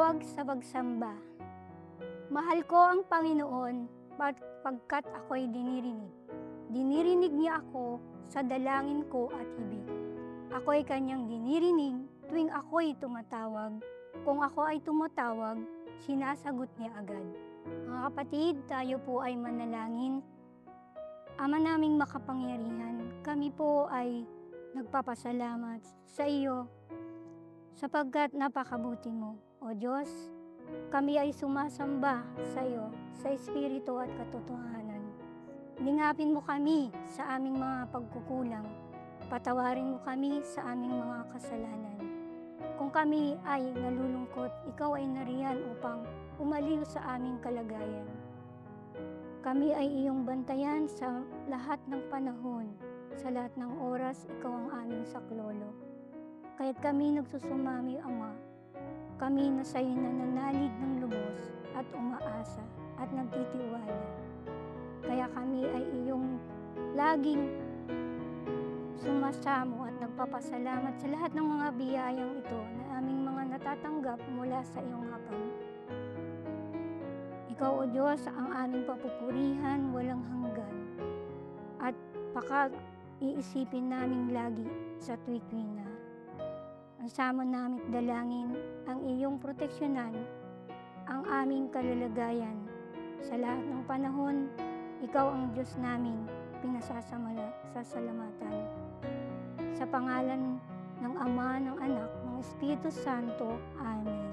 Tawag sa pagsamba. Mahal ko ang Panginoon pagkat ako'y dinirinig. Dinirinig niya ako sa dalangin ko at hibig. Ako'y kanyang dinirinig tuwing ako'y tumatawag. Kung ako ay tumatawag, sinasagot niya agad. Mga kapatid, tayo po ay manalangin. Ama naming makapangyarihan, kami po ay nagpapasalamat sa iyo sapagkat napakabuti mo. O Diyos, kami ay sumasamba sa iyo sa espiritu at katotohanan. Lingapin mo kami sa aming mga pagkukulang. Patawarin mo kami sa aming mga kasalanan. Kung kami ay nalulungkot, ikaw ay nariyan upang umaliw sa aming kalagayan. Kami ay iyong bantayan sa lahat ng panahon, sa lahat ng oras, ikaw ang aming saklolo. Kaya't kami nagsusumami, Ama. Kami na sa iyo nananalig ng lubos at umaasa at nagtitiwala. Kaya kami ay iyong laging sumasamo at nagpapasalamat sa lahat ng mga biyayang ito na aming mga natatanggap mula sa iyong hapag. Ikaw, O Diyos, ang aming papupurihan walang hanggan at iisipin namin lagi sa tuwi na ang sama namin dalangin ang iyong proteksyonan, ang aming kalalagayan. Sa lahat ng panahon, ikaw ang Diyos namin pinasasalamatan. Sa pangalan ng Ama, ng Anak, ng Espiritu Santo. Amen.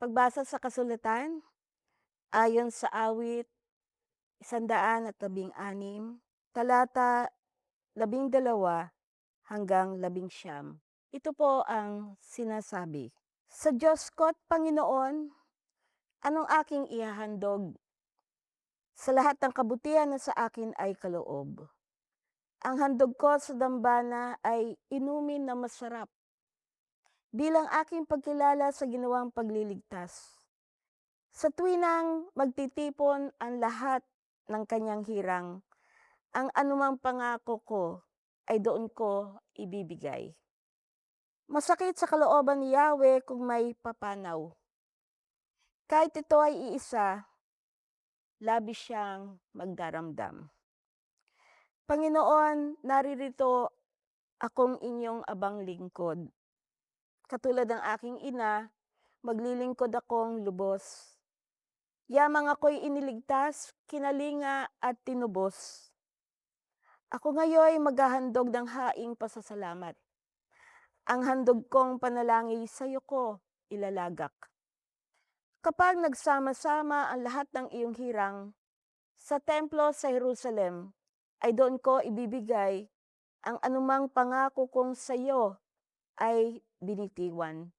Pagbasa sa kasulatan, ayon sa awit 116, talata 12 hanggang 19. Ito po ang sinasabi. Sa Diyos ko't Panginoon, anong aking ihahandog? Sa lahat ng kabutihan na sa akin ay kaloob. Ang handog ko sa dambana ay inumin na masarap, bilang aking pagkilala sa ginawang pagliligtas. Sa tuwinang magtitipon ang lahat ng kanyang hirang, ang anumang pangako ko ay doon ko ibibigay. Masakit sa kalooban ni Yahweh kung may papanaw. Kahit ito ay iisa, labis siyang magdaramdam. Panginoon, naririto akong inyong abang lingkod. Katulad ng aking ina, maglilingkod akong lubos. Yamang ako'y iniligtas, kinalinga at tinubos. Ako ngayon maghahandog ng haing pasasalamat. Ang handog kong panalangin sa iyo ko ilalagak. Kapag nagsama-sama ang lahat ng iyong hirang, sa templo sa Jerusalem, ay doon ko ibibigay ang anumang pangako kong sa iyo ay binitiwan.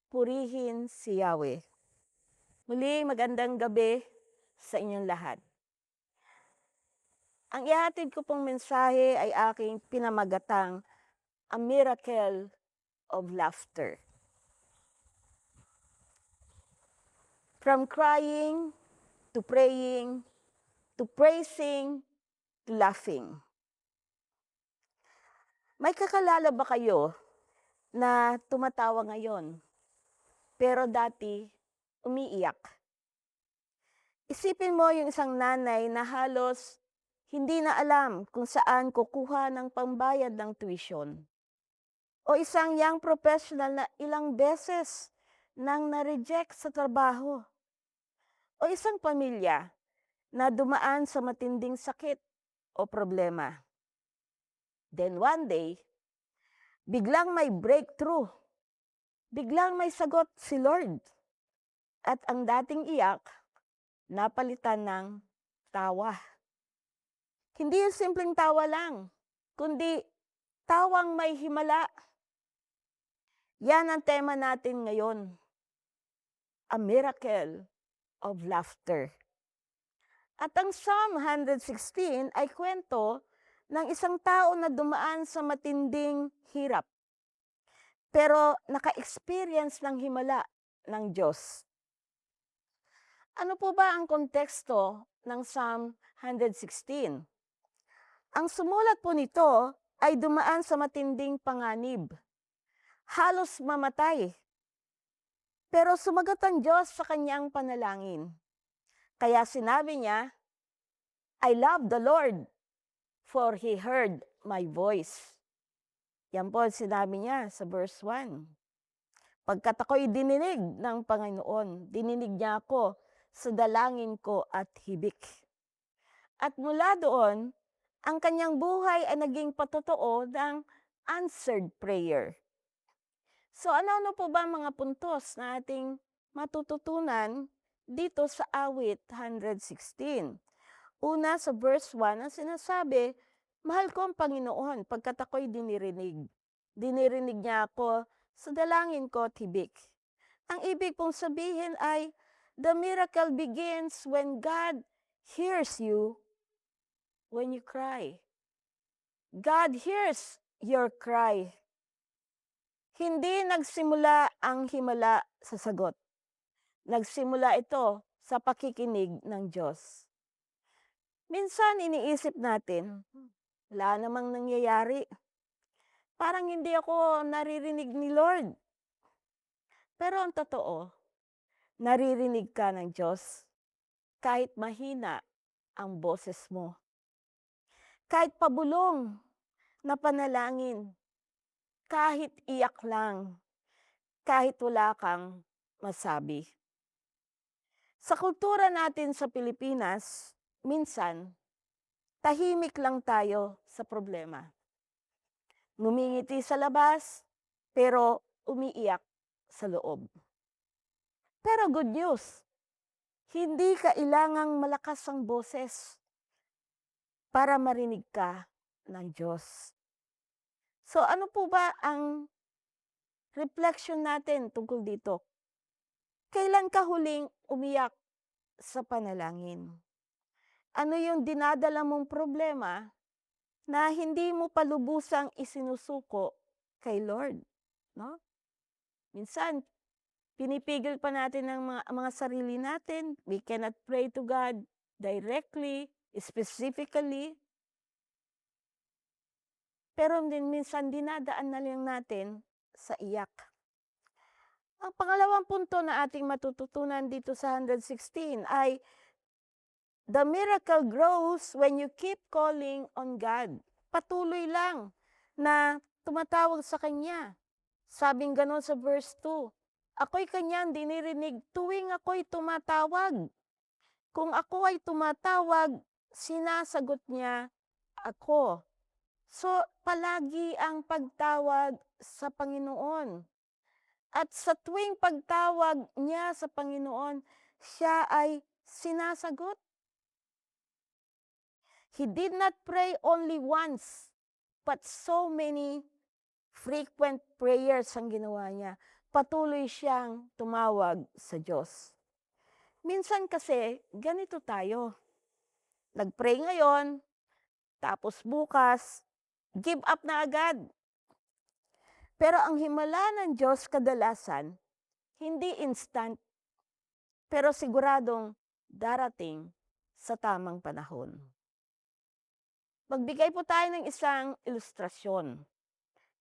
Purihin si Yahweh. Muli, magandang gabi sa inyong lahat. Ang ihatid ko pong mensahe ay aking pinamagatang A Miracle of Laughter. From crying to praying to praising to laughing. May kakalala ba kayo na tumatawa ngayon, pero dati umiiyak? Isipin mo yung isang nanay na halos hindi na alam kung saan kukuha ng pambayad ng tuition. O isang young professional na ilang beses nang na-reject sa trabaho. O isang pamilya na dumaan sa matinding sakit o problema. Then one day, biglang may breakthrough. Biglang may sagot si Lord. At ang dating iyak, napalitan ng tawa. Hindi yung simpleng tawa lang, kundi tawang may himala. Yan ang tema natin ngayon. A miracle of laughter. At ang Psalm 116 ay kwento ng isang tao na dumaan sa matinding hirap, pero naka-experience ng himala ng Diyos. Ano po ba ang konteksto ng Psalm 116? Ang sumulat po nito ay dumaan sa matinding panganib. Halos mamatay. Pero sumagot ang Diyos sa kanyang panalangin. Kaya sinabi niya, I love the Lord, for He heard my voice. Yan po sinabi niya sa verse 1. Pagkat ako'y dininig ng Panginoon, dininig niya ako sa dalangin ko at hibik. At mula doon, ang kanyang buhay ay naging patotoo ng answered prayer. So ano po ba mga puntos na ating matututunan dito sa awit 116? Una, sa verse 1, ang sinasabi, mahal ko ang Panginoon pagkat ako'y dinirinig. Dinirinig niya ako sa dalangin ko at hibik. Ang ibig pong sabihin ay, the miracle begins when God hears you when you cry. God hears your cry. Hindi nagsimula ang himala sa sagot. Nagsimula ito sa pakikinig ng Diyos. Minsan iniisip natin, wala namang nangyayari. Parang hindi ako naririnig ni Lord. Pero ang totoo, naririnig ka ng Diyos kahit mahina ang boses mo. Kahit pabulong na panalangin, kahit iyak lang, kahit wala kang masabi. Sa kultura natin sa Pilipinas, minsan, tahimik lang tayo sa problema. Ngumingiti sa labas, pero umiiyak sa loob. Pero good news, hindi kailangang malakas ang boses para marinig ka ng Diyos. So ano po ba ang reflection natin tungkol dito? Kailan ka huling umiyak sa panalangin? Ano yung dinadala mong problema na hindi mo pa lubusang isinusuko kay Lord, no? Minsan pinipigil pa natin ang mga sarili natin. We cannot pray to God directly, specifically. Pero din minsan dinadaan na lang natin sa iyak. Ang pangalawang punto na ating matututunan dito sa 116 ay the miracle grows when you keep calling on God. Patuloy lang na tumatawag sa Kanya. Sabing ganon sa verse 2, ako'y Kanyang dinirinig tuwing ako'y tumatawag. Kung ako ay tumatawag, sinasagot niya ako. So, palagi ang pagtawag sa Panginoon. At sa tuwing pagtawag niya sa Panginoon, siya ay sinasagot. He did not pray only once, but so many frequent prayers ang ginawa niya. Patuloy siyang tumawag sa Diyos. Minsan kasi, ganito tayo. Nag-pray ngayon, tapos bukas, give up na agad. Pero ang himala ng Diyos kadalasan, hindi instant, pero siguradong darating sa tamang panahon. Magbigay po tayo ng isang ilustrasyon.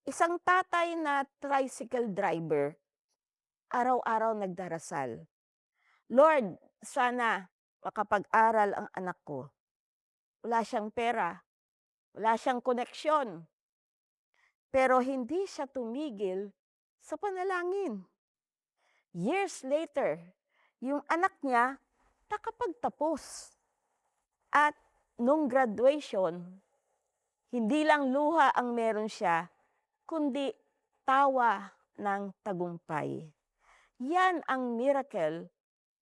Isang tatay na tricycle driver, araw-araw nagdarasal. Lord, sana makapag-aral ang anak ko. Wala siyang pera, wala siyang koneksyon, pero hindi siya tumigil sa panalangin. Years later, yung anak niya nakapagtapos. At nung graduation, hindi lang luha ang meron siya, kundi tawa ng tagumpay. Yan ang miracle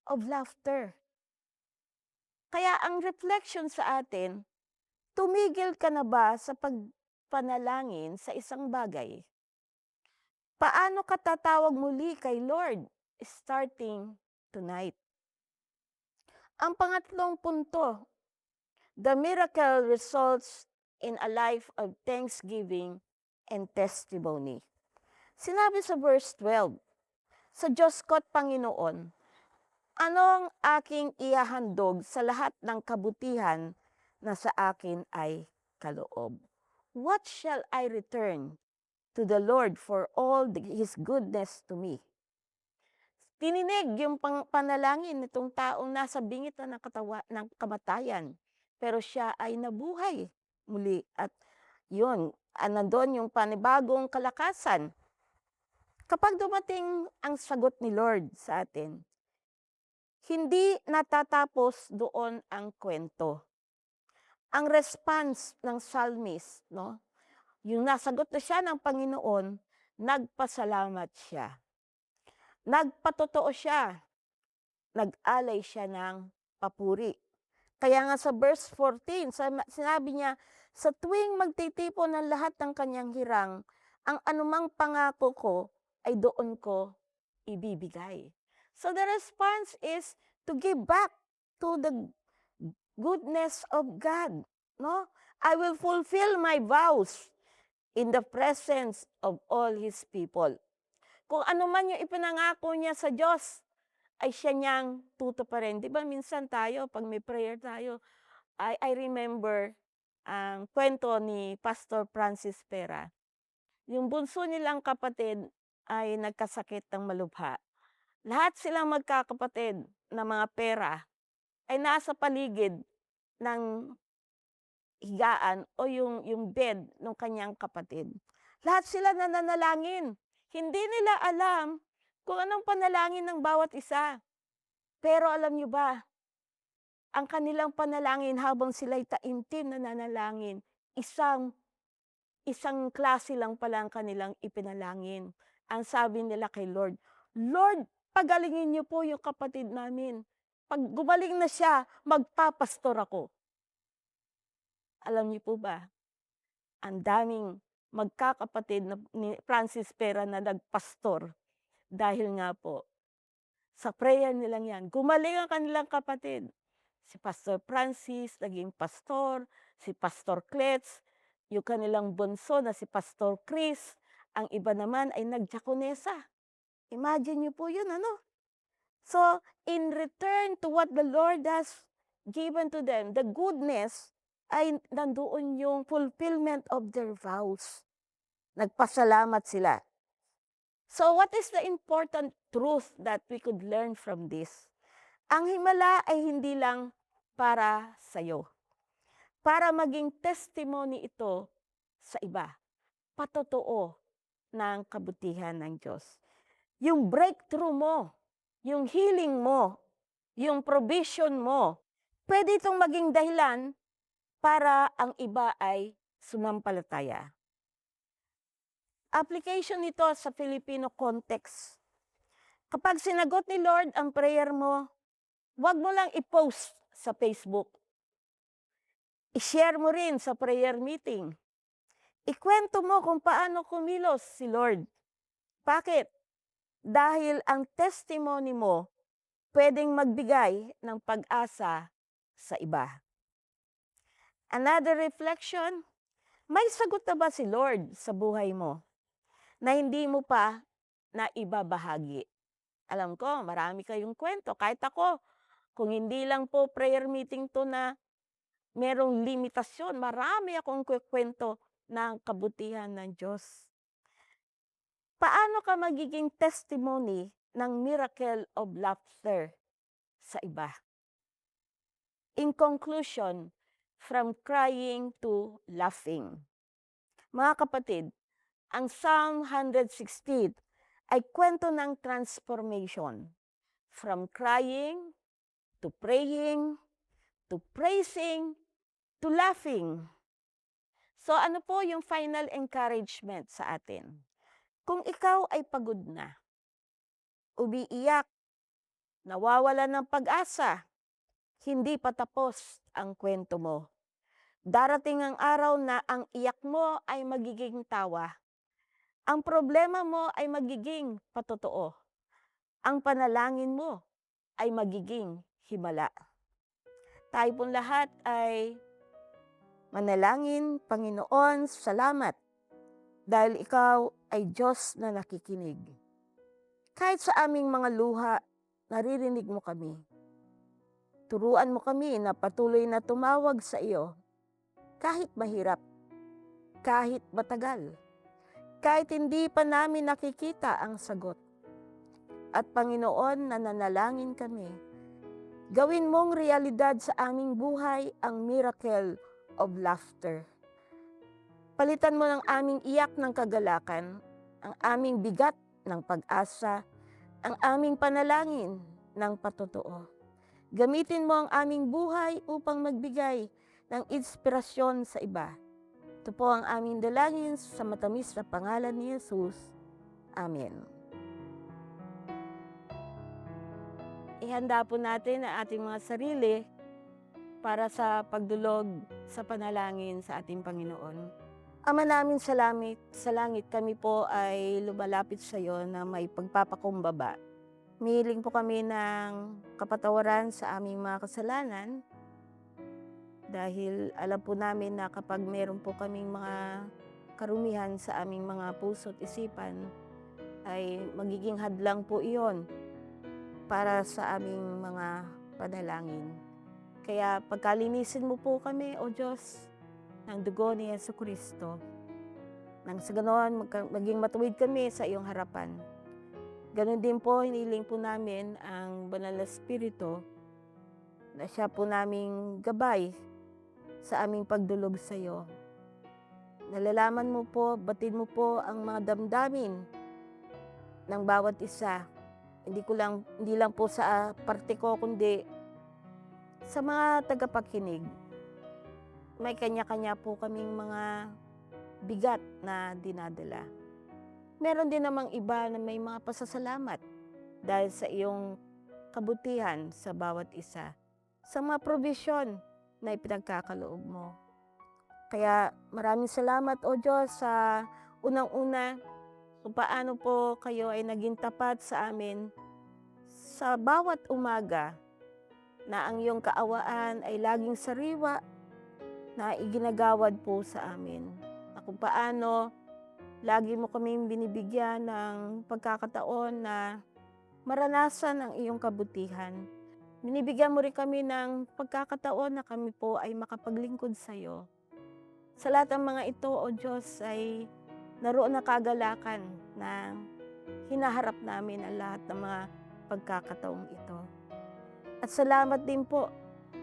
of laughter. Kaya ang reflection sa atin, tumigil ka na ba sa pagpanalangin sa isang bagay? Paano ka tatawag muli kay Lord starting tonight? Ang pangatlong punto, the miracle results in a life of thanksgiving and testimony. Sinabi sa verse 12, sa Diyos ko't Panginoon, anong aking ihahandog sa lahat ng kabutihan na sa akin ay kaloob? What shall I return to the Lord for all His goodness to me? Tininig yung panalangin nitong taong nasa bingit na ng kamatayan. Pero siya ay nabuhay muli. At yun, nandun yung panibagong kalakasan. Kapag dumating ang sagot ni Lord sa atin, hindi natatapos doon ang kwento. Ang response ng psalmist, no? Yung nasagot na siya ng Panginoon, nagpasalamat siya. Nagpatotoo siya. Nag-alay siya ng papuri. Kaya nga sa verse 14, sinabi niya, sa tuwing magtitipon ng lahat ng kanyang hirang, ang anumang pangako ko ay doon ko ibibigay. So the response is to give back to the goodness of God. No? I will fulfill my vows in the presence of all His people. Kung ano man yung ipinangako niya sa Diyos, ay siya niyang tutuparin. Di ba minsan tayo, pag may prayer tayo, I remember ang kwento ni Pastor Francis Pera. Yung bunso nilang kapatid ay nagkasakit ng malubha. Lahat silang magkakapatid na mga pera ay nasa paligid ng higaan o yung bed ng kanyang kapatid. Lahat sila nananalangin. Hindi nila alam kung anong panalangin ng bawat isa. Pero alam niyo ba, ang kanilang panalangin habang sila'y taimtim na nanalangin, isang klase lang pala ang kanilang ipinalangin. Ang sabi nila kay Lord, Lord, pagalingin niyo po yung kapatid namin. Pag gumaling na siya, magpapastor ako. Alam niyo po ba, ang daming magkakapatid na ni Francis Pera na nagpastor dahil nga po sa prayer nilang yan. Gumaling ang kanilang kapatid. Si Pastor Francis naging pastor, si Pastor Cletch, yung kanilang bunso na si Pastor Chris, ang iba naman ay nagdiakonesa. Imagine niyo po yun, ano? So, in return to what the Lord has given to them, the goodness, ay nandoon yung fulfillment of their vows. Nagpasalamat sila. So, what is the important truth that we could learn from this? Ang himala ay hindi lang para sa'yo. Para maging testimony ito sa iba. Patotoo ng kabutihan ng Diyos. Yung breakthrough mo, yung healing mo, yung provision mo, pwede itong maging dahilan para ang iba ay sumampalataya. Application nito sa Filipino context. Kapag sinagot ni Lord ang prayer mo, huwag mo lang i-post sa Facebook. I-share mo rin sa prayer meeting. Ikwento mo kung paano kumilos si Lord. Bakit? Dahil ang testimony mo pwedeng magbigay ng pag-asa sa iba. Another reflection, may sagot na ba si Lord sa buhay mo na hindi mo pa naibabahagi? Alam ko, marami kayong kwento. Kahit ako, kung hindi lang po prayer meeting to na merong limitasyon, marami akong kwento ng kabutihan ng Diyos. Paano ka magiging testimony ng miracle of laughter sa iba? In conclusion, from crying to laughing. Mga kapatid, ang Psalm 116 ay kwento ng transformation. From crying, to praying, to praising, to laughing. So ano po yung final encouragement sa atin? Kung ikaw ay pagod na, umiiyak, nawawala ng pag-asa, hindi pa tapos ang kwento mo. Darating ang araw na ang iyak mo ay magiging tawa. Ang problema mo ay magiging patotoo. Ang panalangin mo ay magiging himala. Tayo pong lahat ay manalangin. Panginoon, salamat dahil ikaw ay Diyos na nakikinig. Kahit sa aming mga luha, naririnig mo kami. Turuan mo kami na patuloy na tumawag sa iyo kahit mahirap, kahit matagal, kahit hindi pa namin nakikita ang sagot. At Panginoon, nananalangin kami, gawin mong realidad sa aming buhay ang miracle of laughter. Palitan mo ng aming iyak ng kagalakan, ang aming bigat ng pag-asa, ang aming panalangin ng patotoo. Gamitin mo ang aming buhay upang magbigay ng inspirasyon sa iba. Ito po ang aming dalangin sa matamis na pangalan ni Jesus. Amen. Ihanda po natin ang ating mga sarili para sa pagdulog sa panalangin sa ating Panginoon. Ama namin sa langit, kami po ay lumalapit sa iyo na may pagpapakumbaba. Humihiling po kami ng kapatawaran sa aming mga kasalanan dahil alam po namin na kapag meron po kaming mga karumihan sa aming mga puso at isipan, ay magiging hadlang po iyon para sa aming mga panalangin. Kaya pagkalinisin mo po kami, O Diyos, ng dugo ni Jesucristo, nang sa ganoon maging matuwid kami sa iyong harapan. Ganon din po, hiniling po namin ang Banal na Espiritu na siya po naming gabay sa aming pagdulog sa iyo. Nalalaman mo po, batid mo po ang mga damdamin ng bawat isa. Hindi lang po sa parte ko, kundi sa mga tagapakinig. May kanya-kanya po kaming mga bigat na dinadala. Meron din namang iba na may mga pasasalamat dahil sa iyong kabutihan sa bawat isa, sa mga probisyon na ipinagkakaloob mo. Kaya maraming salamat, O Diyos, sa unang-una kung paano po kayo ay naging tapat sa amin sa bawat umaga, na ang iyong kaawaan ay laging sariwa na iginagawad po sa amin. Na kung paano lagi mo kaming binibigyan ng pagkakataon na maranasan ang iyong kabutihan. Binibigyan mo rin kami ng pagkakataon na kami po ay makapaglingkod sa iyo. Sa lahat ng mga ito, O Diyos, ay naroon na kagalakan na hinaharap namin ang lahat ng mga pagkakataong ito. At salamat din po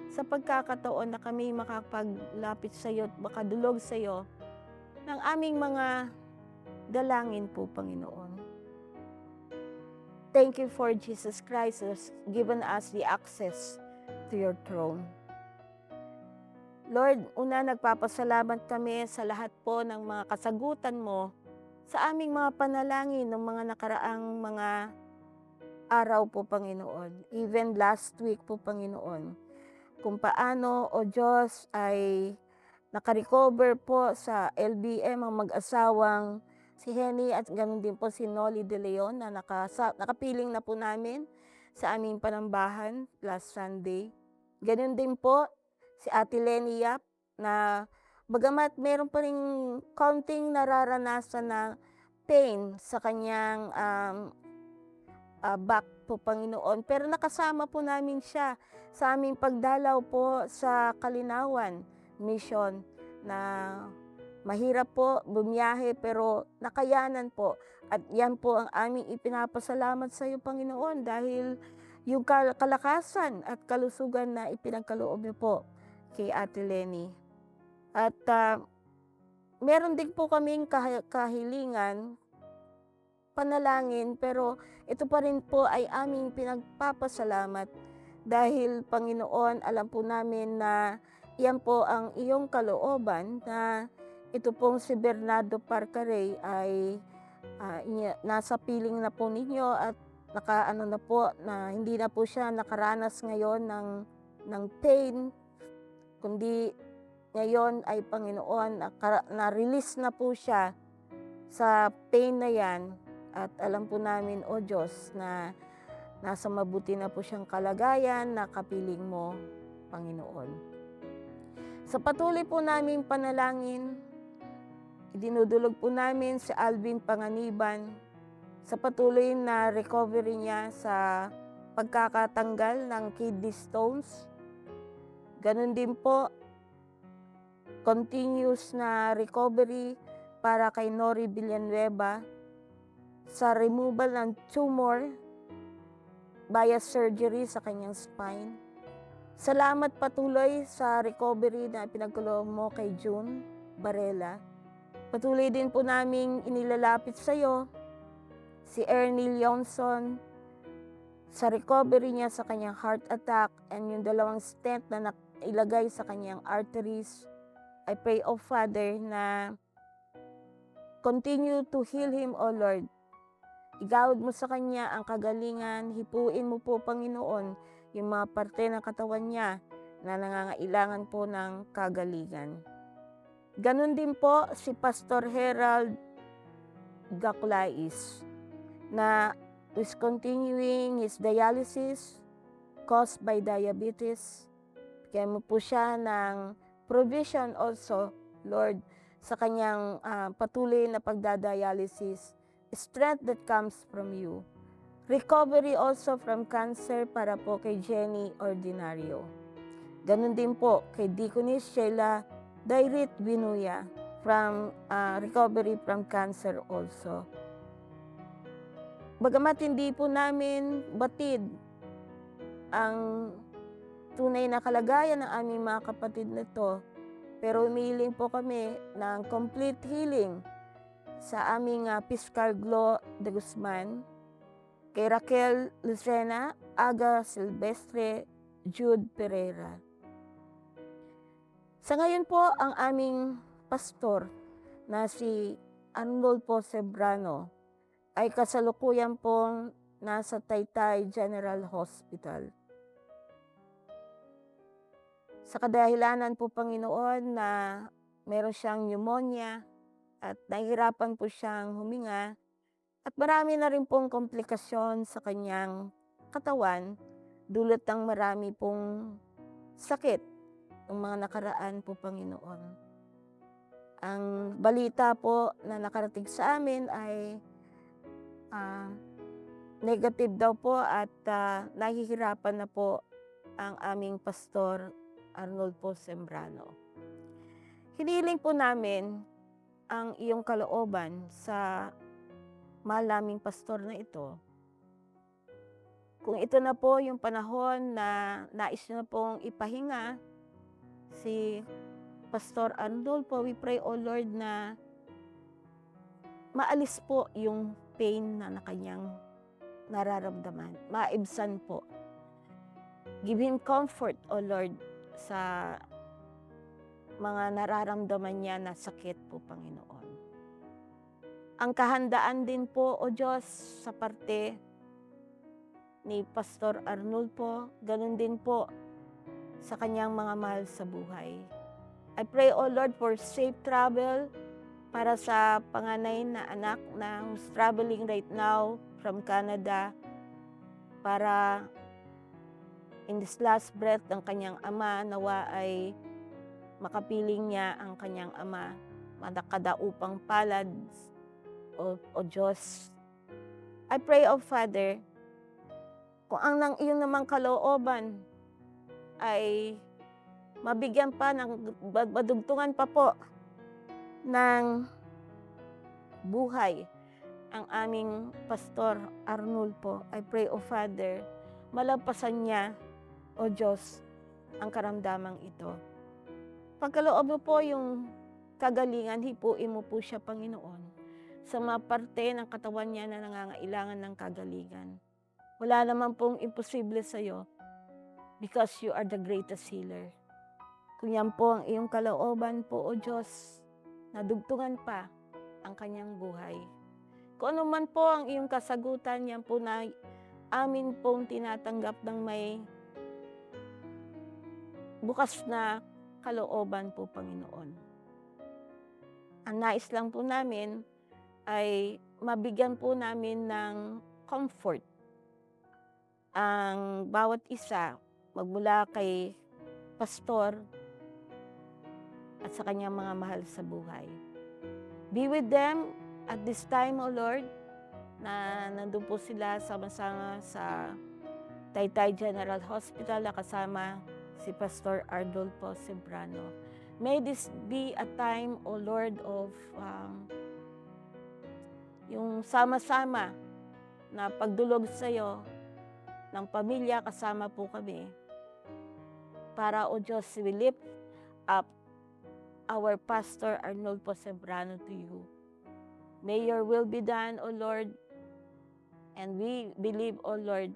sa pagkakataon na kami makapaglapit sa iyo at makadulog sa iyo ng aming mga dalangin po, Panginoon. Thank you for Jesus Christ who has given us the access to your throne. Lord, una nagpapasalamat kami sa lahat po ng mga kasagutan mo sa aming mga panalangin ng mga nakaraang mga araw po, Panginoon. Even last week po, Panginoon. Kung paano, O Diyos, ay nakarecover po sa LBM ang mag-asawang si Henny at ganoon din po si Nolly De Leon na nakapiling na po namin sa aming panambahan last Sunday. Ganoon din po si Ate Lenny Yap na bagamat meron pa rin kaunting nararanasan na pain sa kanyang back po, Panginoon. Pero nakasama po namin siya sa aming pagdalaw po sa Kalinawan Mission na mahirap po bumiyahe pero nakayanan po. At yan po ang aming ipinapasalamat sa iyo, Panginoon, dahil yung kalakasan at kalusugan na ipinagkaloob niyo po kay Ate Lenny. At meron din po kaming kahilingan, panalangin, pero ito pa rin po ay aming pinagpapasalamat dahil, Panginoon, alam po namin na yan po ang iyong kalooban na ito pong si Bernardo Parcarey ay nasa piling na po ninyo at nakaano na po na hindi na po siya nakaranas ngayon ng pain, kundi ngayon ay, Panginoon, na-release na po siya sa pain na yan. At alam po namin, O Diyos, na nasa mabuti na po siyang kalagayan na kapiling mo, Panginoon. Sa patuloy po naming panalangin, idinudulog po namin si Alvin Panganiban sa patuloy na recovery niya sa pagkakatanggal ng kidney stones. Ganun din po, continuous na recovery para kay Nori Villanueva sa removal ng tumor via surgery sa kanyang spine. Salamat patuloy sa recovery na pinagkaloob mo kay June Barela. Patuloy din po naming inilalapit sa iyo si Ernie Leonson sa recovery niya sa kanyang heart attack and yung 2 stent na ilagay sa kanyang arteries. I pray, O Father, na continue to heal him, O Lord. Igawad mo sa kanya ang kagalingan, hipuin mo po, Panginoon, yung mga parte ng katawan niya na nangangailangan po ng kagalingan. Ganon din po si Pastor Herald Gaclais na is continuing his dialysis caused by diabetes. Bigyan mo po siya ng provision also, Lord, sa kanyang patuloy na pagdadialysis. Strength that comes from you. Recovery also from cancer para po kay Jenny Ordinario. Ganon din po kay Deaconess Sheila Dairit Binuya from recovery from cancer also. Bagamat hindi po namin batid ang tunay na kalagayan ng aming mga kapatid nito, pero umihiling po kami ng complete healing sa aming Fiscal Glo de Guzman, kay Raquel Lucena, Aga Silvestre, Jude Pereira. Sa ngayon po, ang aming pastor na si Arnolfo Cebrano ay kasalukuyan pong nasa Taytay General Hospital. Sa kadahilanan po, Panginoon, na meron siyang pneumonia at nahihirapan po siyang huminga at marami na rin pong komplikasyon sa kanyang katawan dulot ng marami pong sakit ng mga nakaraan po, Panginoon. Ang balita po na nakarating sa amin ay negative daw po at nahihirapan na po ang aming pastor Arnulfo Sembrano. Hiniling po namin ang iyong kalooban sa mahal naming pastor na ito. Kung ito na po yung panahon na nais na pong ipahinga si Pastor Arnulfo, we pray, O Lord, na maalis po yung pain na kanyang nararamdaman. Maibsan po. Give him comfort, O Lord, sa mga nararamdaman niya na sakit po, Panginoon. Ang kahandaan din po, O Diyos, sa parte ni Pastor Arnulfo, ganun din po sa kanyang mga mahal sa buhay. I pray, O Lord, for safe travel para sa panganay na anak na who's traveling right now from Canada para in this last breath ng kanyang ama, nawa ay makapiling niya ang kanyang ama, madakadaupang palad, O Diyos. I pray, O Father, kung ang iyong namang kalooban ay mabigyan pa ng madugtungan pa po ng buhay ang aming Pastor Arnulfo, I pray, O Father, malampasan niya, O Diyos, ang karamdamang ito. Pagkaloob mo po yung kagalingan, hipuin mo po siya, Panginoon, sa mga parte ng katawan niya na nangangailangan ng kagalingan. Wala naman pong imposible sa iyo because you are the greatest healer. Kung yan po ang iyong kalooban po, O Diyos, nadugtungan pa ang kanyang buhay. Kung ano man po ang iyong kasagutan, yan po na amin pong tinatanggap ng may bukas na kalooban po, Panginoon. Ang nais lang po namin ay mabigyan po namin ng comfort ang bawat isa, magmula kay pastor at sa kanyang mga mahal sa buhay. Be with them at this time, O Lord, na nandun po sila sama-sama sa Taytay General Hospital na kasama si Pastor Arnulfo Sembrano. May this be a time, O Lord, of yung sama-sama na pagdulog sa iyo ng pamilya, kasama po kami. Para, O Diyos, we lift up our Pastor Arnulfo Sembrano to you. May your will be done, O Lord, and we believe, O Lord,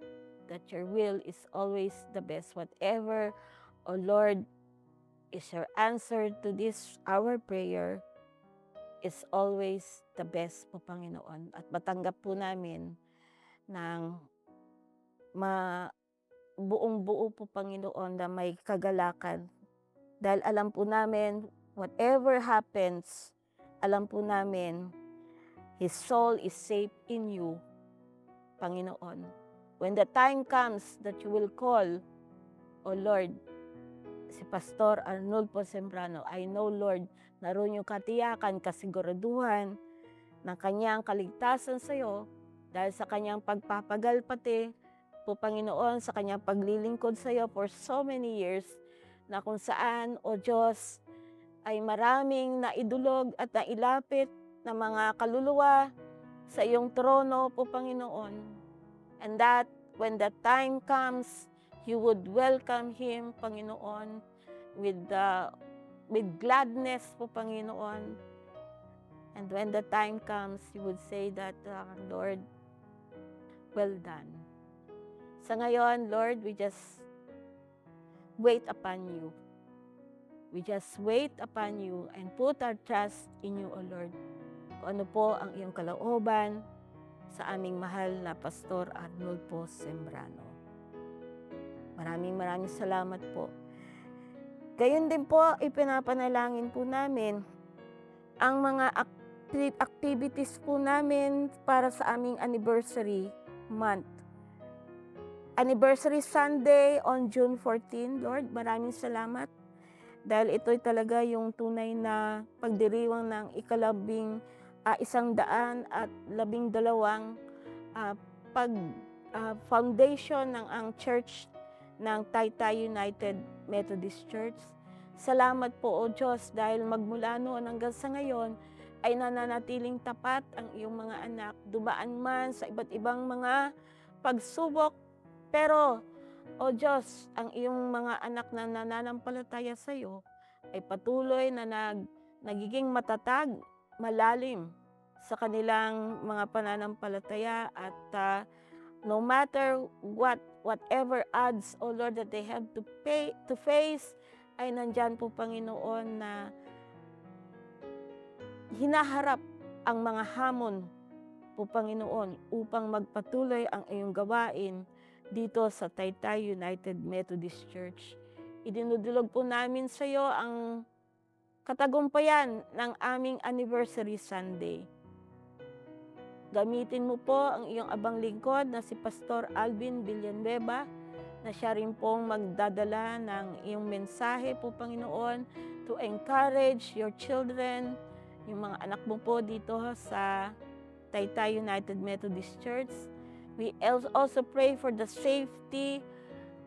that your will is always the best. Whatever, O Lord, is your answer to this, our prayer, is always the best po, Panginoon. At matanggap po namin ng buong-buo po, Panginoon, na may kagalakan. Dahil alam po namin, whatever happens, alam po namin, his soul is safe in you, Panginoon. When the time comes that you will call, O Lord, si Pastor Arnulfo Sembrano, I know, Lord, naroon yung katiyakan, kasiguraduhan ng kanyang kaligtasan sa iyo dahil sa kanyang pagpapagal pati po, Panginoon, sa kanyang paglilingkod sa iyo for so many years na kung saan, O Diyos, ay maraming naidulog at nailapit na mga kaluluwa sa iyong trono po, Panginoon. And that when the time comes, you would welcome him, Panginoon, with gladness po, Panginoon. And when the time comes, you would say that, Lord, well done. Sa ngayon, Lord, we just wait upon you. We just wait upon you and put our trust in you, O Lord. Kung ano po ang iyong kalooban sa aming mahal na Pastor Arnulfo Sembrano. Maraming salamat po. Gayon din po, ipinapanalangin po namin ang mga activities po namin para sa aming anniversary month. Anniversary Sunday on June 14, Lord, maraming salamat. Dahil ito'y talaga yung tunay na pagdiriwang ng ika-112 foundation ng ang church ng Taytay United Methodist Church. Salamat po, O Diyos, dahil magmula noon hanggang sa ngayon ay nananatiling tapat ang iyong mga anak. Dumaan man sa iba't ibang mga pagsubok, pero, O Diyos, ang iyong mga anak na nananampalataya sa iyo ay patuloy na nagiging matatag, malalim sa kanilang mga pananampalataya at no matter whatever odds, O Lord, that they have to face, ay nandyan po, Panginoon, na hinaharap ang mga hamon po, Panginoon, upang magpatuloy ang iyong gawain dito sa Taytay United Methodist Church. Idinudulog po namin sa iyo ang katagumpayan ng aming anniversary Sunday. Gamitin mo po ang iyong abang lingkod na si Pastor Alvin Villanueva, na siya rin pong magdadala ng iyong mensahe po, Panginoon, to encourage your children, yung mga anak mo po dito sa Taytay United Methodist Church. We also pray for the safety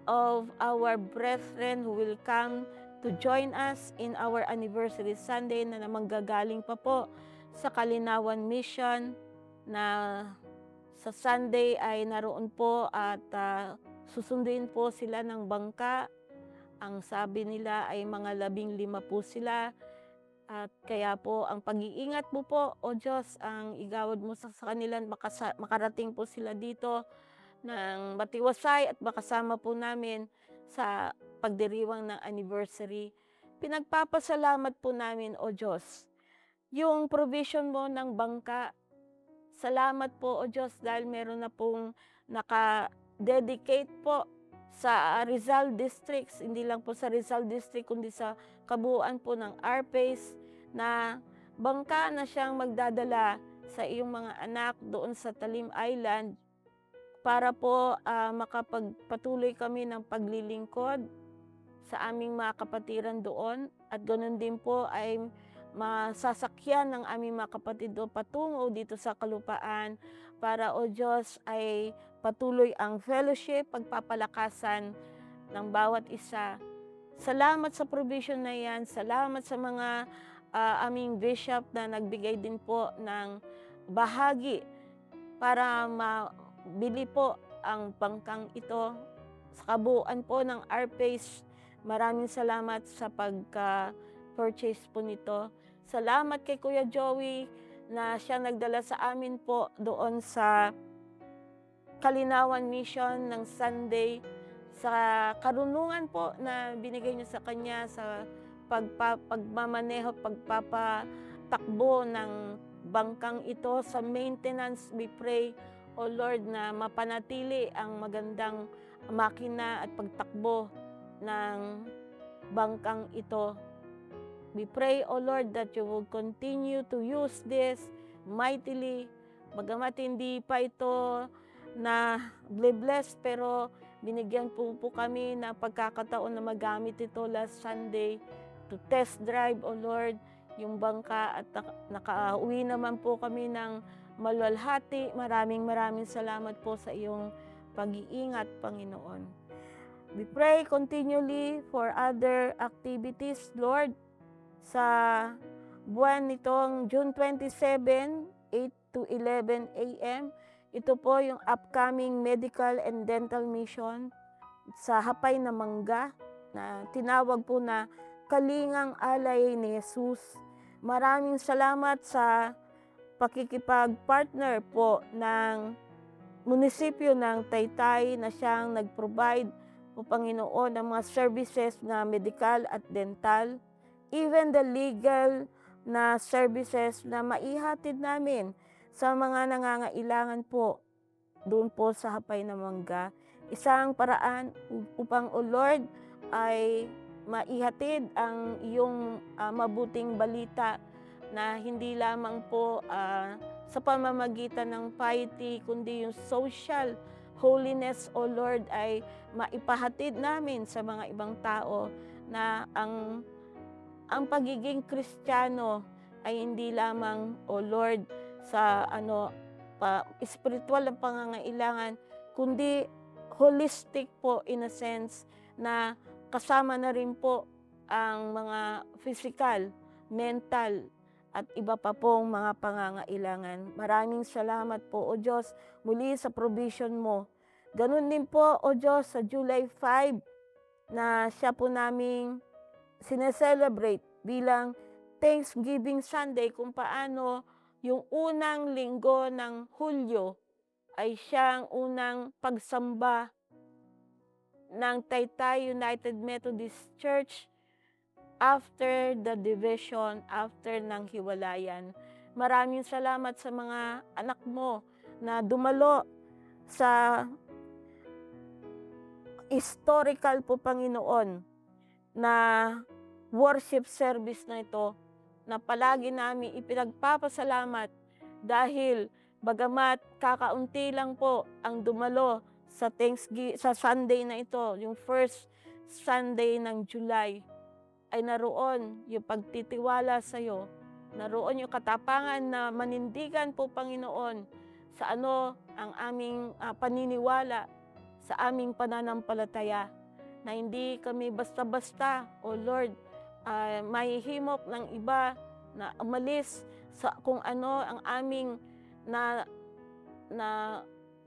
of our brethren who will come to join us in our anniversary Sunday na manggagaling pa po sa Kalinawan Mission, na sa Sunday ay naroon po at susunduin po sila ng bangka. Ang sabi nila ay mga 15 po sila. At kaya po ang pag-iingat mo po, O Diyos, ang igawad mo sa kanila, makarating po sila dito ng matiwasay at makasama po namin sa pagdiriwang ng anniversary. Pinagpapasalamat po namin, O Diyos, yung provision mo ng bangka. Salamat po, O Diyos, dahil meron na pong naka-dedicate po sa Rizal Districts, hindi lang po sa Rizal District, kundi sa kabuuan po ng RPACE, na bangka na siyang magdadala sa iyong mga anak doon sa Talim Island para po makapagpatuloy kami ng paglilingkod sa aming mga kapatiran doon, at ganoon din po ay masasakyan ng aming mga kapatid doon patungo dito sa kalupaan para, O Diyos, ay patuloy ang fellowship, pagpapalakasan ng bawat isa. Salamat sa provision na yan. Salamat sa mga aming bishop na nagbigay din po ng bahagi para mabili po ang bangkang ito sa kabuuan po ng RPACE. Maraming salamat sa pagka-purchase po nito. Salamat kay Kuya Joey na siya nagdala sa amin po doon sa Kalinawan Mission ng Sunday, sa karunungan po na binigay niyo sa kanya sa pagmamaneho, pagpapatakbo ng bangkang ito, sa maintenance. We pray, O Lord, na mapanatili ang magandang makina at pagtakbo ng bangkang ito. We pray, O Lord, that you will continue to use this mightily. Bagamat hindi pa ito na blessed, pero binigyan po kami na pagkakataon na magamit ito last Sunday to test drive, O Lord, yung bangka, at nakauwi naman po kami ng maluwalhati. Maraming salamat po sa iyong pag-iingat, Panginoon. We pray continually for other activities, Lord, sa buwan nitong June 27, 8 to 11 a.m. Ito po yung upcoming medical and dental mission sa Hapay na Mangga, na tinawag po na Kalingang Alay ni Jesus. Maraming salamat sa pakikipag-partner po ng munisipyo ng Taytay na siyang nag-provide po, Panginoon, ng mga services na medical at dental, even the legal na services na maihatid namin sa mga nangangailangan po doon po sa Hapay na Mangga. Isang paraan upang, O Lord, ay maihatid ang iyong mabuting balita na hindi lamang po sa pamamagitan ng piety, kundi yung social holiness, O Lord, ay maipahatid namin sa mga ibang tao na ang pagiging Kristiyano ay hindi lamang, O Lord, sa spiritual na pangangailangan, kundi holistic po in a sense na kasama na rin po ang mga physical, mental, at iba pa pong mga pangangailangan. Maraming salamat po, O Diyos, muli sa provision mo. Ganun din po, O Diyos, sa July 5 na siya po naming sineselebrate bilang Thanksgiving Sunday, kung paano yung unang linggo ng Hulyo ay siyang unang pagsamba ng Taytay United Methodist Church after the division, after ng hiwalayan. Maraming salamat sa mga anak mo na dumalo sa historical po, Panginoon, na worship service na ito, na palagi namin ipinagpapasalamat dahil bagamat kakaunti lang po ang dumalo sa sa Sunday na ito, yung first Sunday ng July, ay naroon yung pagtitiwala sa iyo, naroon yung katapangan na manindigan po, Panginoon, sa ang aming paniniwala, sa aming pananampalataya, na hindi kami basta-basta, O Lord, mahihimok ng iba na umalis sa kung ano ang aming na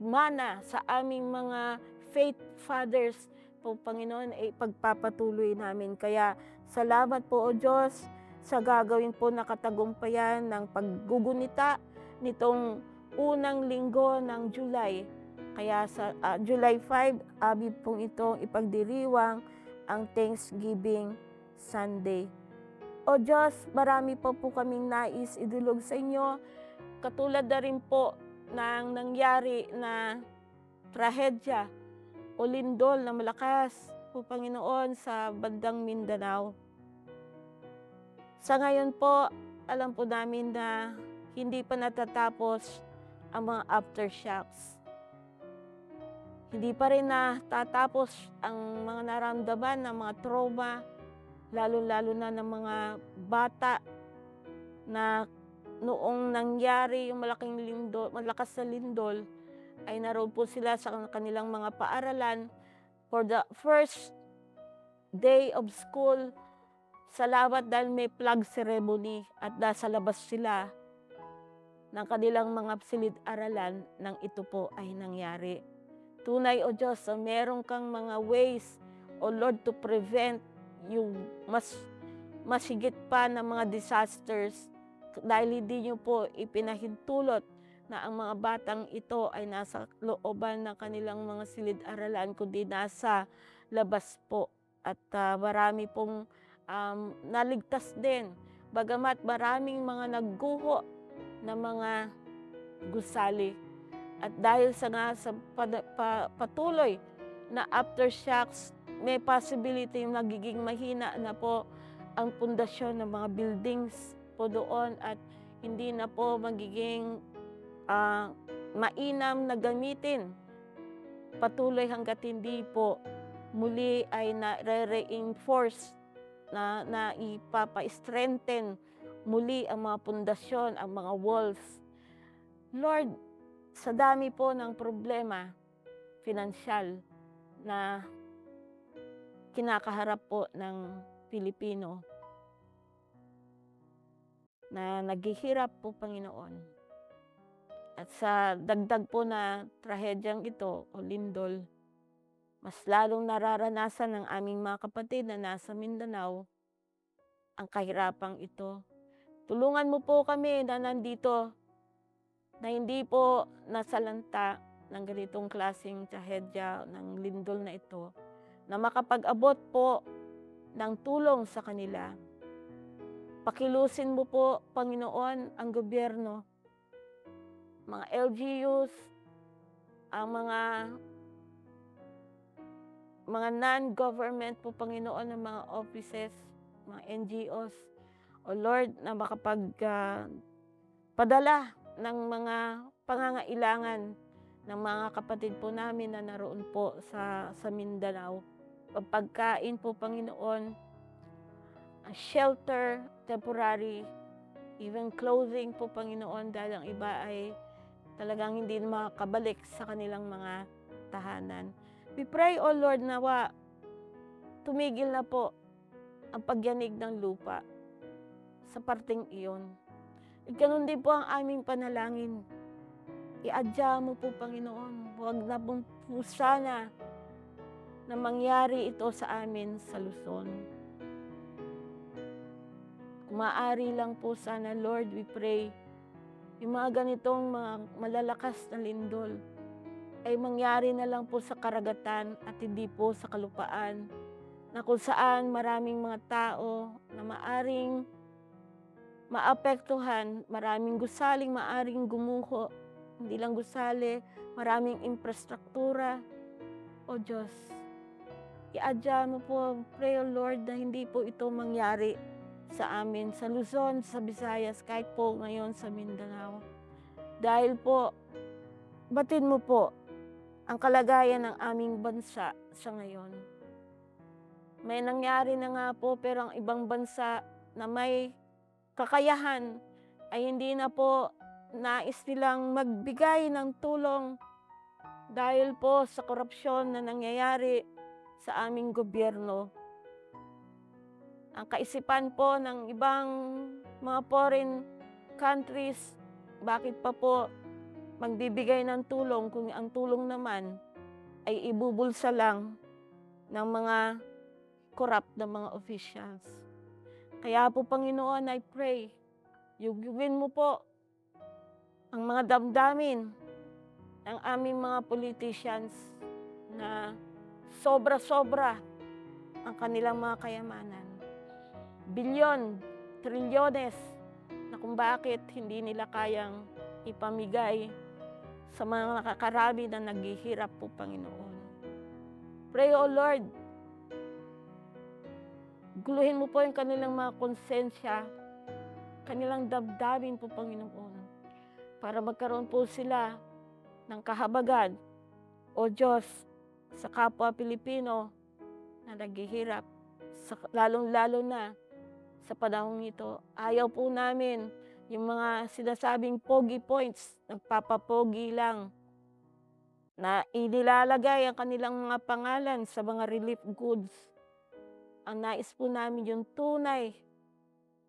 mana sa aming mga faith fathers po, Panginoon, ay pagpapatuloy namin. Kaya salamat po, O Diyos, sa gagawin po na katagumpayan ng paggugunita nitong unang linggo ng July. Kaya sa July 5, abi pong itong ipagdiriwang ang Thanksgiving Sunday. O Diyos, marami po kaming nais idulog sa inyo, katulad na rin po ng nangyari na trahedya o lindol na malakas po, Panginoon, sa bandang Mindanao. Sa ngayon po, alam po namin na hindi pa natatapos ang mga aftershocks. Hindi pa rin natatapos ang mga naramdaman ng mga trauma, lalo-lalo na ng mga bata na noong nangyari yung malakas na lindol, ay naroon po sila sa kanilang mga paaralan for the first day of school. Salamat dahil may flag ceremony at nasa labas sila ng kanilang mga silid-aralan nang ito po ay nangyari. Tunay, O Diyos, na meron kang mga ways, O Lord, to prevent yung mas higit pa na mga disasters, dahil hindi niyo po ipinahintulot na ang mga batang ito ay nasa looban ng kanilang mga silid-aralan, kundi nasa labas po. At marami pong naligtas din, bagamat maraming mga nagguho na mga gusali. At dahil sa patuloy na aftershocks, may possibility nagiging mahina na po ang pundasyon ng mga buildings po doon at hindi na po magiging mainam na gamitin patuloy hanggat hindi po muli ay na-reinforce na ipapa-strengthen muli ang mga pundasyon, ang mga walls. Lord, sa dami po ng problema pinansyal na kinakaharap po ng Pilipino, na naghihirap po, Panginoon. At sa dagdag po na trahedyang ito o lindol, mas lalong nararanasan ng aming mga kapatid na nasa Mindanao ang kahirapang ito. Tulungan mo po kami na nandito, na hindi po nasalanta ng ganitong klaseng trahedya, ng lindol na ito, na makapag-abot po ng tulong sa kanila. Pakilusin mo po, Panginoon, ang gobyerno mga LGUs, ang mga non-government po, Panginoon, ng mga offices, mga NGOs, O Lord, na padala ng mga pangangailangan ng mga kapatid po namin na naroon po sa Mindanao. Pagkain po, Panginoon, shelter, temporary, even clothing po, Panginoon, dahil ang iba ay talagang hindi makakabalik sa kanilang mga tahanan. We pray, O Lord, nawa tumigil na po ang pagyanig ng lupa sa parteng iyon. At ganun din po ang aming panalangin. Iadya mo po, Panginoon, huwag na po sana na mangyari ito sa amin sa Luzon. Kung maaari lang po sana, Lord, we pray, yung mga ganitong mga malalakas na lindol ay mangyari na lang po sa karagatan at hindi po sa kalupaan, na kung saan maraming mga tao na maaring maapektuhan, maraming gusaling maaring gumuho, hindi lang gusali, maraming infrastruktura. O Diyos, iadya mo po, pray, O Lord, na hindi po ito mangyari sa amin, sa Luzon, sa Visayas, kahit po ngayon sa Mindanao. Dahil po, batid mo po ang kalagayan ng aming bansa sa ngayon. May nangyari na nga po, pero ang ibang bansa na may kakayahan ay hindi na po nais nilang magbigay ng tulong dahil po sa korupsyon na nangyayari sa aming gobyerno. Ang kaisipan po ng ibang mga foreign countries, bakit pa po magbibigay ng tulong kung ang tulong naman ay ibubulsa lang ng mga corrupt na mga officials. Kaya po, Panginoon, I pray, yugin mo po ang mga damdamin ng aming mga politicians na sobra-sobra ang kanilang mga kayamanan. Bilyon, trilyones, na kung bakit hindi nila kayang ipamigay sa mga nakakarami na naghihirap po, Panginoon. Pray, O Lord, guluhin mo po yung kanilang mga konsensya, kanilang damdamin po, Panginoon, para magkaroon po sila ng kahabagan, O Diyos, sa kapwa Pilipino na naghihirap, lalong-lalo na sa panahong ito. Ayaw po namin yung mga sinasabing pogi points, nagpapapogi lang, na inilalagay ang kanilang mga pangalan sa mga relief goods. Ang nais po namin yung tunay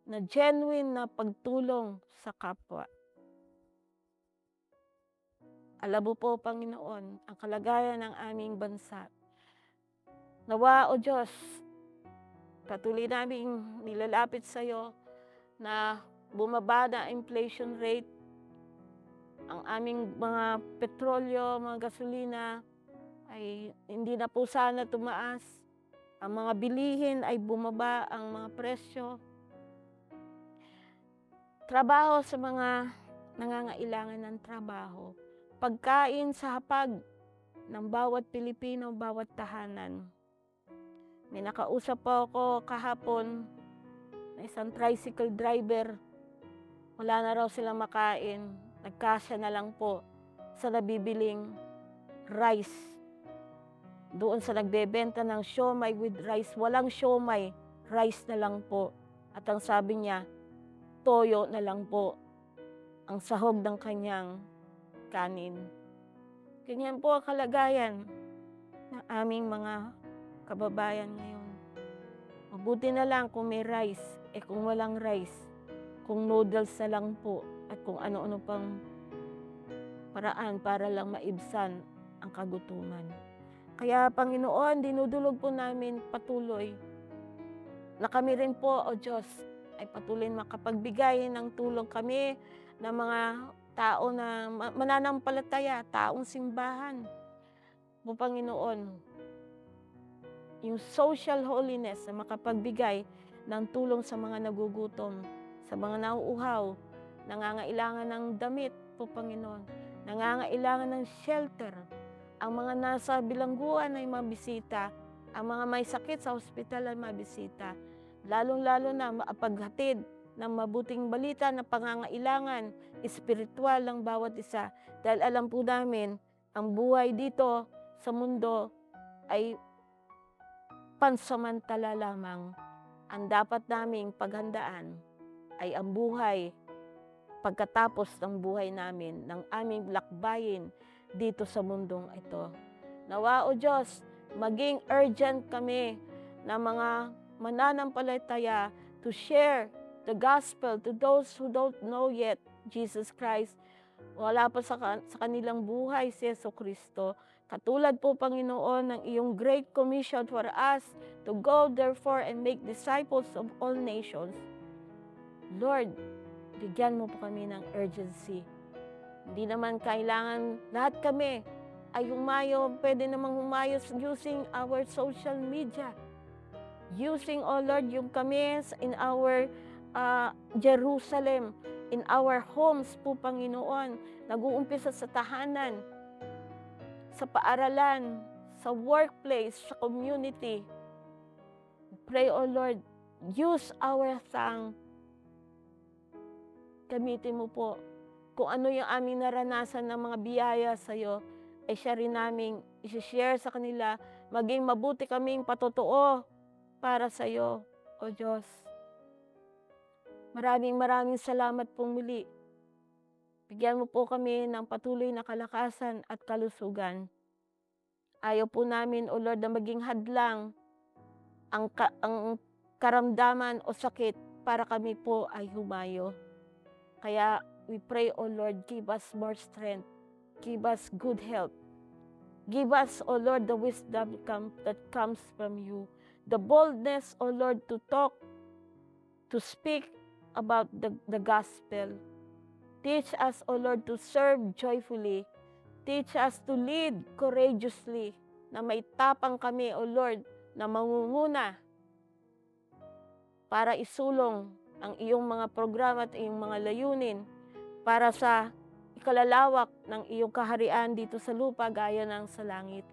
na genuine na pagtulong sa kapwa. Alam mo po, Panginoon, ang kalagayan ng aming bansa. Nawa, O Diyos, patuloy naming nilalapit sa iyo na bumaba na inflation rate, ang aming mga petrolyo, mga gasolina ay hindi na po sana tumaas. Ang mga bilihin ay bumaba ang mga presyo. Trabaho sa mga nangangailangan ng trabaho. Pagkain sa hapag ng bawat Pilipino, bawat tahanan. May nakausap po ako kahapon na isang tricycle driver. Wala na raw silang makain. Nagkasya na lang po sa nabibiling rice. Doon sa nagbebenta ng siomai with rice, walang siomai, rice na lang po. At ang sabi niya, toyo na lang po ang sahog ng kanyang kanin. Ganyan po ang kalagayan ng aming mga kababayan ngayon. Mabuti na lang kung may rice, kung walang rice, kung noodles na lang po, at kung ano-ano pang paraan para lang maibsan ang kagutuman. Kaya, Panginoon, dinudulog po namin patuloy na kami rin po, O Diyos, ay patuloy makapagbigay ng tulong kami ng mga tao na mananampalataya, taong simbahan. Po, Panginoon, yung social holiness na makapagbigay ng tulong sa mga nagugutom, sa mga nauuhaw, nangangailangan ng damit, po, Panginoon, nangangailangan ng shelter. Ang mga nasa bilangguan ay mabisita. Ang mga may sakit sa ospital ay mabisita. Lalong-lalo na maapaghatid ng mabuting balita na pangangailangan espiritual ng bawat isa. Dahil alam po namin, ang buhay dito sa mundo ay pansamantala lamang. Ang dapat naming paghandaan ay ang buhay pagkatapos ng buhay namin, ng aming lakbayin dito sa mundong ito. Nawa, O Diyos, maging urgent kami na mga mananampalataya to share the gospel to those who don't know yet Jesus Christ. Wala pa sa kanilang buhay si Jesucristo. Katulad po, Panginoon, ng iyong great commission for us to go therefore and make disciples of all nations. Lord, bigyan mo po kami ng urgency. Hindi naman kailangan lahat kami ay humayo, pwede namang humayo using our social media. Using, O Lord, yung kami in our Jerusalem, in our homes po, Panginoon, nag-uumpisa sa tahanan, sa paaralan, sa workplace, sa community. Pray, O Lord, use our tongue. Gamitin mo po kung ano yung aming naranasan ng mga biyaya sa iyo, ay siya rin naming isi-share sa kanila, maging mabuti kaming patotoo para sa iyo, O Diyos. Maraming salamat po muli. Bigyan mo po kami ng patuloy na kalakasan at kalusugan. Ayaw po namin, O Lord, na maging hadlang ang karamdaman o sakit para kami po ay humayo. Kaya we pray, O Lord, give us more strength. Give us good health. Give us, O Lord, the wisdom that comes from you. The boldness, O Lord, to talk, to speak about the gospel. Teach us, O Lord, to serve joyfully. Teach us to lead courageously, na may tapang kami, O Lord, na mangunguna para isulong ang iyong mga programa at iyong mga layunin para sa ikalalawak ng iyong kaharian dito sa lupa gaya ng sa langit.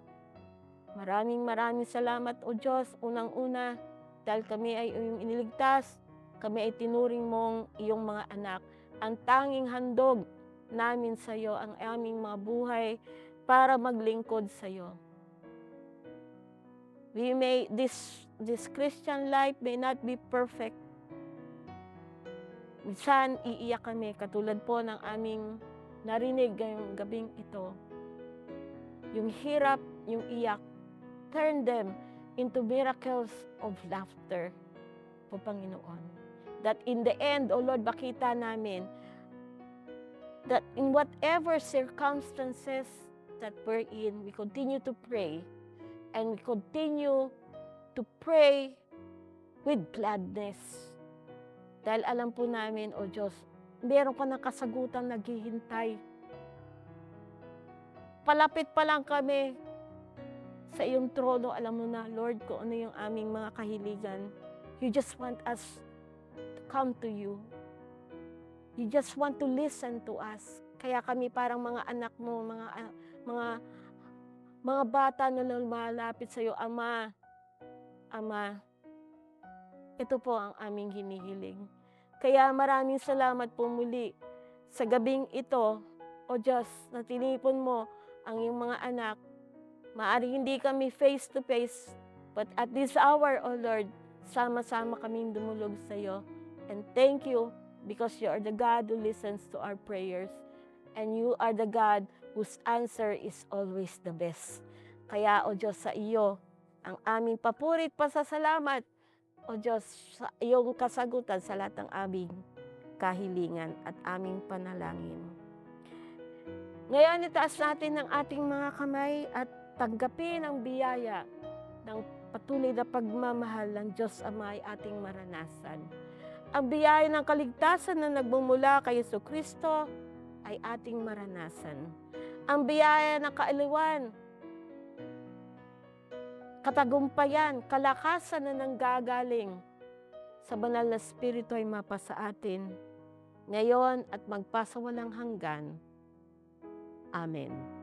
Maraming salamat, O Diyos, unang-una, dahil kami ay iyong iniligtas, kami ay tinuring mong iyong mga anak. Ang tanging handog namin sa iyo, ang aming mga buhay para maglingkod sa iyo. This Christian life may not be perfect. Minsan, iiyak kami, katulad po ng aming narinig ngayong gabing ito. Yung hirap, yung iyak, turn them into miracles of laughter po, Panginoon. That in the end, O Lord, makita namin that in whatever circumstances that we're in, we continue to pray and we continue to pray with gladness. Dahil alam po namin, O Diyos, meron ka ng kasagutan naghihintay. Palapit pa lang kami sa iyong trono, alam mo na, Lord, kung ano yung aming mga kahiligan. You just want us to come to you. You just want to listen to us. Kaya kami parang mga anak mo, mga bata na lumalapit sa iyo, Ama, Ama, ito po ang aming hinihiling. Kaya maraming salamat po muli sa gabing ito, O Diyos, na tinipon mo ang iyong mga anak. Maaring hindi kami face to face, but at this hour, O Lord, sama-sama kaming dumulog sa iyo. And thank you because you are the God who listens to our prayers. And you are the God whose answer is always the best. Kaya, O Diyos, sa iyo, ang aming papurit pasasalamat, O Diyos, sa iyong kasagutan sa lahat ng aming kahilingan at aming panalangin. Ngayon, itaas natin ang ating mga kamay at tanggapin ang biyaya ng patuloy na pagmamahal ng Diyos Ama ay ating maranasan. Ang biyaya ng kaligtasan na nagmumula kay Jesucristo ay ating maranasan. Ang biyaya ng kaaliwan, katagumpayan, kalakasan na nanggagaling sa banal na Espiritu ay mapasa atin ngayon at magpasawalang hanggan. Amen.